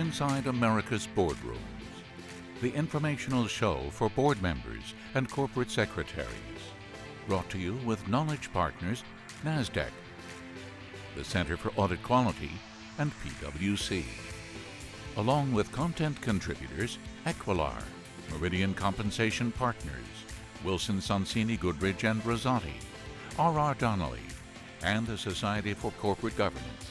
Inside America's Boardrooms, the informational show for board members and corporate secretaries. Brought to you with Knowledge Partners, NASDAQ, the Center for Audit Quality, and PwC. Along with content contributors Equilar, Meridian Compensation Partners, Wilson Sonsini Goodrich and Rosati, R.R. Donnelley, and the Society for Corporate Governance.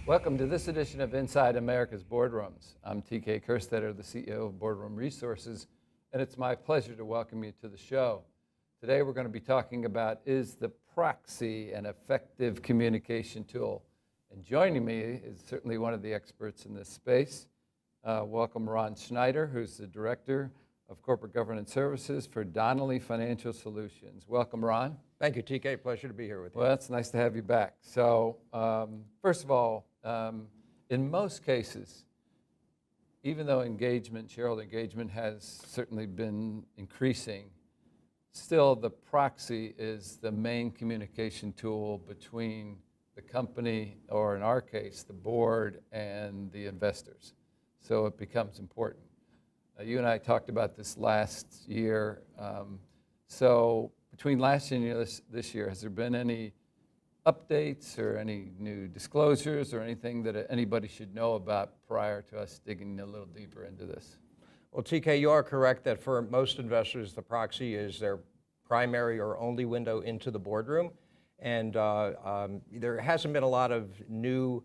Welcome to this edition of Inside America's Boardrooms. I'm TK Kerstetter, the CEO of Boardroom Resources, and it's my pleasure to welcome you to the show. Today we're going to be talking about, is the Proxy an effective communication tool? And joining me is certainly one of the experts in this space. Welcome Ron Schneider, who's the Director of Corporate Governance Services for Donnelley Financial Solutions. Welcome, Ron. Thank you, TK. Pleasure to be here with you. Well, it's nice to have you back. So, first of all, in most cases, even though shareholder engagement has certainly been increasing, still the proxy is the main communication tool between the company, or in our case, the board and the investors. So it becomes important. You and I talked about this last year. So between last year and this year, has there been any updates or any new disclosures or anything that anybody should know about prior to us digging a little deeper into this? Well, TK, you are correct that for most investors, the proxy is their primary or only window into the boardroom. And there hasn't been a lot of new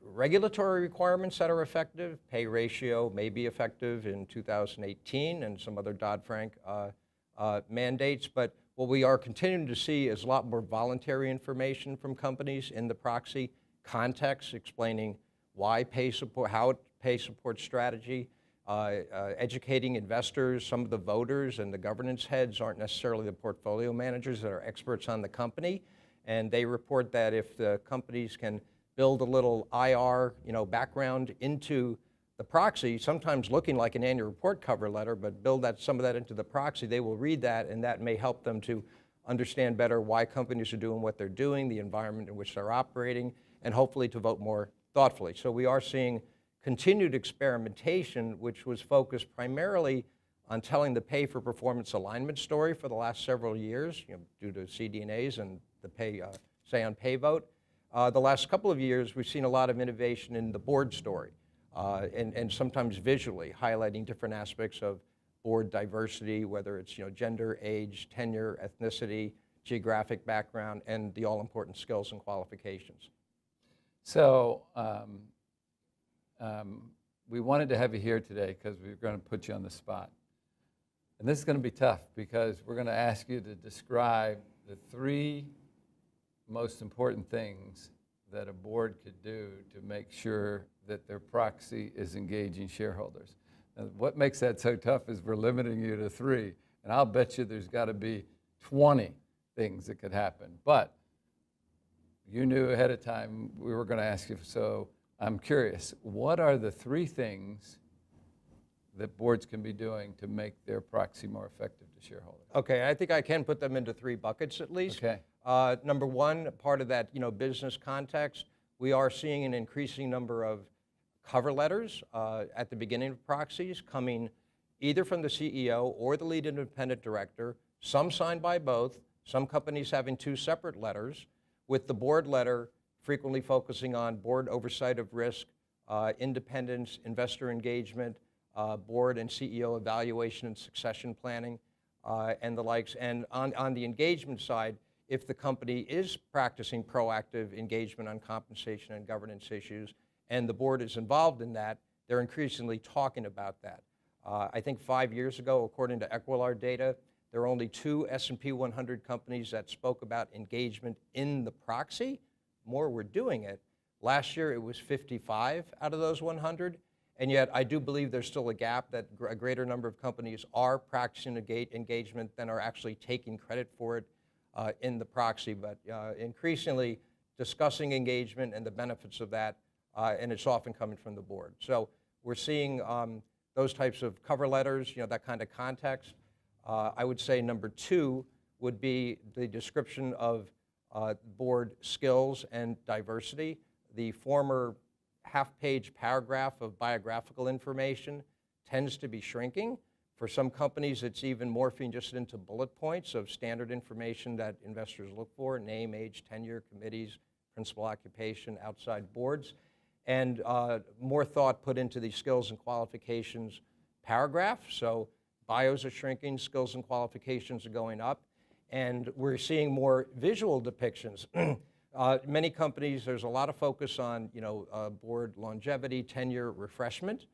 regulatory requirements that are effective. Pay ratio may be effective in 2018 and some other Dodd-Frank mandates. But what we are continuing to see is a lot more voluntary information from companies in the proxy, context explaining why pay support, how pay support strategy, educating investors. Some of the voters and the governance heads aren't necessarily the portfolio managers that are experts on the company. And they report that if the companies can build a little IR, background into the proxy, sometimes looking like an annual report cover letter, but build some of that into the proxy, they will read that, and that may help them to understand better why companies are doing what they're doing, the environment in which they're operating, and hopefully to vote more thoughtfully. So we are seeing continued experimentation, which was focused primarily on telling the pay for performance alignment story for the last several years, due to CD&As and the say on pay vote. The last couple of years, we've seen a lot of innovation in the board story, and sometimes visually highlighting different aspects of board diversity, whether it's gender, age, tenure, ethnicity, geographic background, and the all-important skills and qualifications. So we wanted to have you here today because we're going to put you on the spot. And this is going to be tough because we're going to ask you to describe the three most important things that a board could do to make sure that their proxy is engaging shareholders. Now, what makes that so tough is we're limiting you to three, and I'll bet you there's got to be 20 things that could happen. But you knew ahead of time we were going to ask you, so I'm curious, what are the three things that boards can be doing to make their proxy more effective to shareholders? Okay, I think I can put them into three buckets at least. Okay. Number one, part of that business context, we are seeing an increasing number of cover letters at the beginning of proxies coming either from the CEO or the lead independent director, some signed by both, some companies having two separate letters, with the board letter frequently focusing on board oversight of risk, independence, investor engagement, board and CEO evaluation and succession planning, and the likes. And on the engagement side, if the company is practicing proactive engagement on compensation and governance issues, and the board is involved in that, they're increasingly talking about that. I think 5 years ago, according to Equilar data, there are only 2 S&P 100 companies that spoke about engagement in the proxy. More were doing it. Last year, it was 55 out of those 100. And yet, I do believe there's still a gap that a greater number of companies are practicing engagement than are actually taking credit for it in the proxy. But increasingly discussing engagement and the benefits of that, and it's often coming from the board. So we're seeing those types of cover letters, that kind of context. I would say number 2 would be the description of board skills and diversity. The former half-page paragraph of biographical information tends to be shrinking. For some companies, it's even morphing just into bullet points of standard information that investors look for: name, age, tenure, committees, principal occupation, outside boards, and more thought put into the skills and qualifications paragraph. So bios are shrinking, skills and qualifications are going up, and we're seeing more visual depictions. Many companies, there's a lot of focus on board longevity, tenure, refreshment.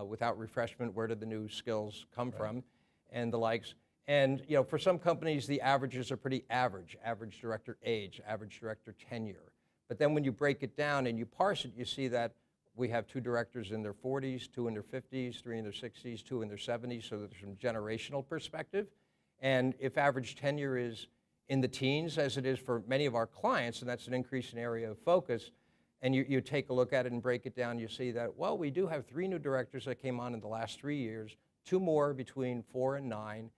Without refreshment, where do the new skills come from, and the likes. And for some companies, the averages are pretty average. Average director age, average director tenure. But then when you break it down and you parse it, you see that we have 2 directors in their 40s, 2 in their 50s, 3 in their 60s, 2 in their 70s, so there's some generational perspective. And if average tenure is in the teens, as it is for many of our clients, and that's an increasing area of focus, and you take a look at it and break it down, you see that, well, we do have 3 new directors that came on in the last 3 years, 2 more between 4 and 9,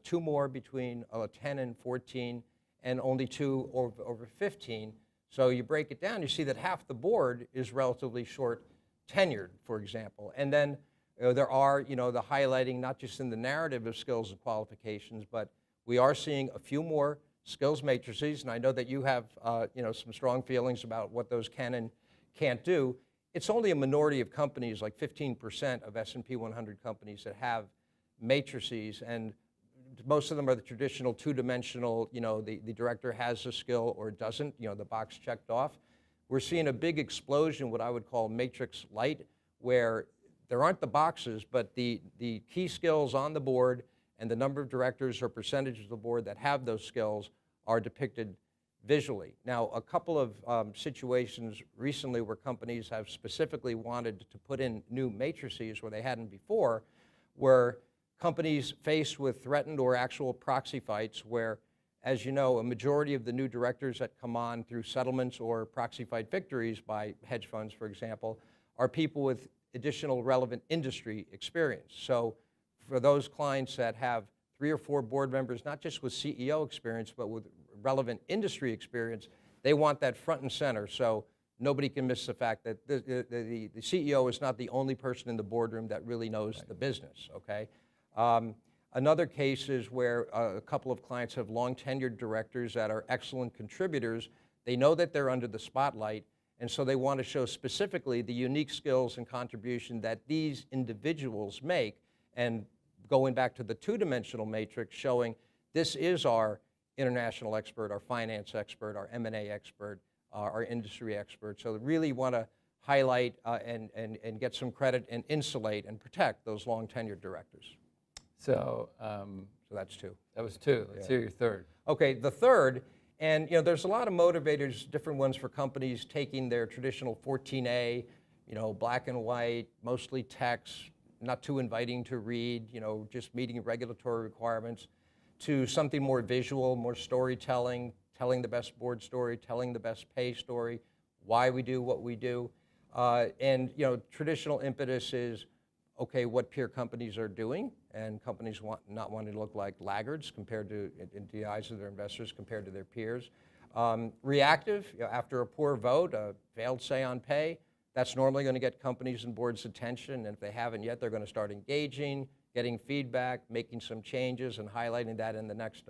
2 more between 10 and 14, and only 2 over 15. So you break it down, you see that half the board is relatively short tenured, for example. And then there are, the highlighting, not just in the narrative of skills and qualifications, but we are seeing a few more skills matrices, and I know that you have, some strong feelings about what those can and can't do. It's only a minority of companies, like 15% of S&P 100 companies, that have matrices, and most of them are the traditional two-dimensional, the director has a skill or doesn't, the box checked off. We're seeing a big explosion, what I would call matrix light, where there aren't the boxes, but the key skills on the board and the number of directors or percentage of the board that have those skills are depicted visually. Now, a couple of situations recently where companies have specifically wanted to put in new matrices where they hadn't before, were companies faced with threatened or actual proxy fights where, as you know, a majority of the new directors that come on through settlements or proxy fight victories by hedge funds, for example, are people with additional relevant industry experience. So for those clients that have 3 or 4 board members, not just with CEO experience, but with relevant industry experience, they want that front and center. So nobody can miss the fact that the CEO is not the only person in the boardroom that really knows the business, okay? Another case is where a couple of clients have long tenured directors that are excellent contributors. They know that they're under the spotlight, and so they want to show specifically the unique skills and contribution that these individuals make, and going back to the two-dimensional matrix, showing this is our international expert, our finance expert, our M&A expert, our industry expert. So they really want to highlight and get some credit and insulate and protect those long tenured directors. So that's 2. that was 2. Let's hear your third. Okay, the third, and there's a lot of motivators, different ones for companies taking their traditional 14A, black and white, mostly text, not too inviting to read, just meeting regulatory requirements, to something more visual, more storytelling, telling the best board story, telling the best pay story, why we do what we do. And traditional impetus is, okay, what peer companies are doing, and companies not wanting to look like laggards compared to, in the eyes of their investors, compared to their peers. Reactive, after a poor vote, a failed say on pay, that's normally going to get companies and boards' attention, and if they haven't yet, they're going to start engaging, getting feedback, making some changes, and highlighting that in the next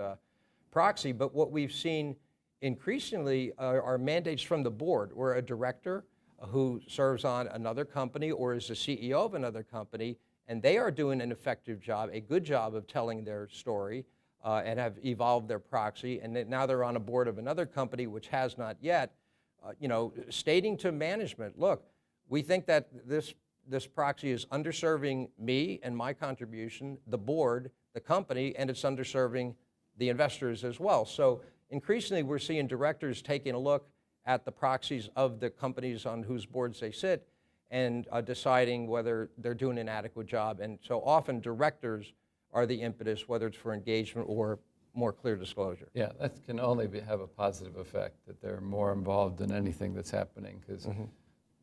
proxy. But what we've seen increasingly are mandates from the board, where a director who serves on another company or is the CEO of another company, and they are doing an effective job, a good job of telling their story, and have evolved their proxy, and now they're on a board of another company which has not yet, stating to management, look, we think that this proxy is underserving me and my contribution, the board, the company, and it's underserving the investors as well. So increasingly, we're seeing directors taking a look at the proxies of the companies on whose boards they sit and deciding whether they're doing an adequate job. And so often directors are the impetus, whether it's for engagement or more clear disclosure. Yeah, that can only have a positive effect, that they're more involved in anything that's happening, because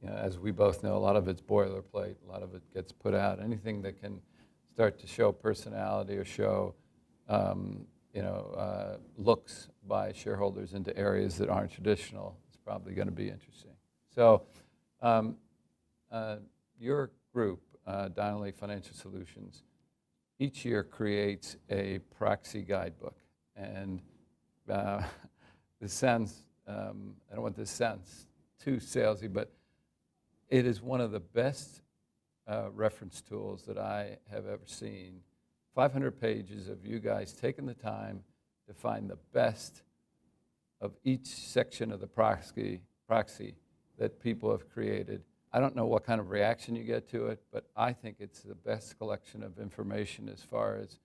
as we both know, a lot of it's boilerplate, a lot of it gets put out. Anything that can start to show personality or show looks by shareholders into areas that aren't traditional is probably going to be interesting. So your group, Donnelley Financial Solutions, each year creates a proxy guidebook. And this sounds, I don't want this to sound too salesy, but it is one of the best reference tools that I have ever seen. 500 pages of you guys taking the time to find the best of each section of the proxy that people have created. I don't know what kind of reaction you get to it, but I think it's the best collection of information as far as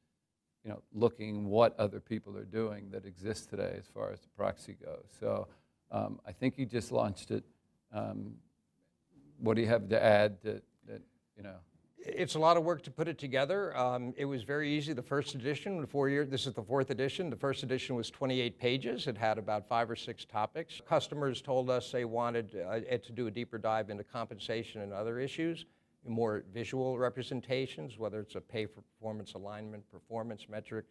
looking what other people are doing that exists today as far as the proxy goes. So I think you just launched it. What do you have to add that? It's a lot of work to put it together. It was very easy. The first edition, 4 years, this is the 4th edition. The first edition was 28 pages. It had about 5 or 6 topics. Customers told us they wanted it to do a deeper dive into compensation and other issues, more visual representations, whether it's a pay for performance alignment, performance metric,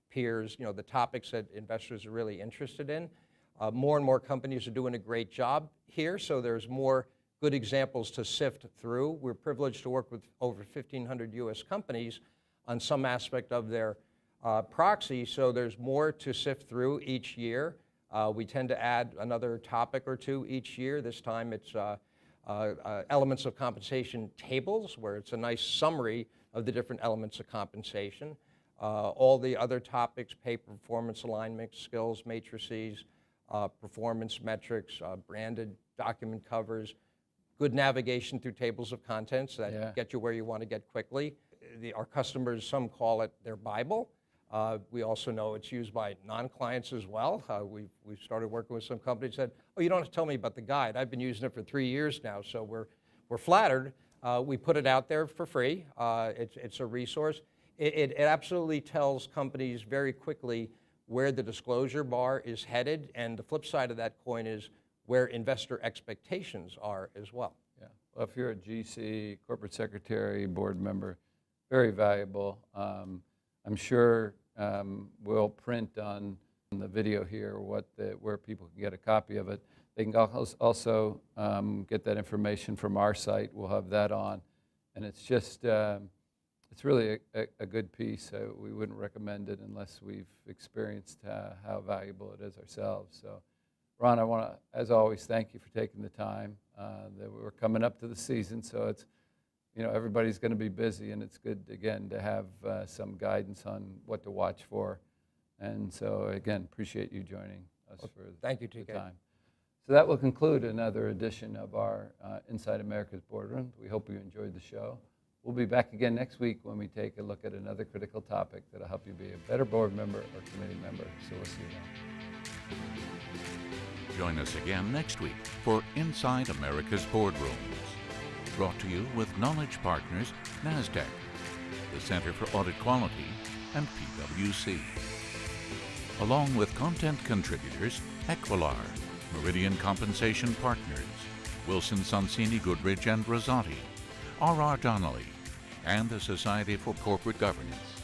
peers, the topics that investors are really interested in. More and more companies are doing a great job here, so there's more good examples to sift through. We're privileged to work with over 1,500 U.S. companies on some aspect of their proxy, so there's more to sift through each year. We tend to add another topic or two each year. This time it's elements of compensation tables, where it's a nice summary of the different elements of compensation. All the other topics, pay performance alignment, skills matrices, performance metrics, branded document covers, good navigation through tables of contents that get you where you want to get quickly. Our customers, some call it their Bible. We also know it's used by non-clients as well. We've started working with some companies that said, oh, you don't have to tell me about the guide. I've been using it for 3 years now, so we're flattered. We put it out there for free. It's a resource. It absolutely tells companies very quickly where the disclosure bar is headed, and the flip side of that coin is where investor expectations are as well. Yeah. Well, if you're a GC, corporate secretary, board member, very valuable. I'm sure we'll print on the video here where people can get a copy of it. They can also get that information from our site. We'll have that on. And it's just, it's really a good piece. We wouldn't recommend it unless we've experienced how valuable it is ourselves. So, Ron, I want to, as always, thank you for taking the time. We're coming up to the season, so it's, everybody's going to be busy, and it's good, again, to have some guidance on what to watch for. And so, again, appreciate you joining us for thank you, the TK. time. So that will conclude another edition of our Inside America's Boardroom. We hope you enjoyed the show. We'll be back again next week when we take a look at another critical topic that will help you be a better board member or committee member. So we'll see you then. Join us again next week for Inside America's Boardrooms. Brought to you with Knowledge Partners, NASDAQ, the Center for Audit Quality, and PwC. Along with content contributors Equilar, Meridian Compensation Partners, Wilson Sonsini Goodrich and Rosati, R.R. Donnelley, and the Society for Corporate Governance.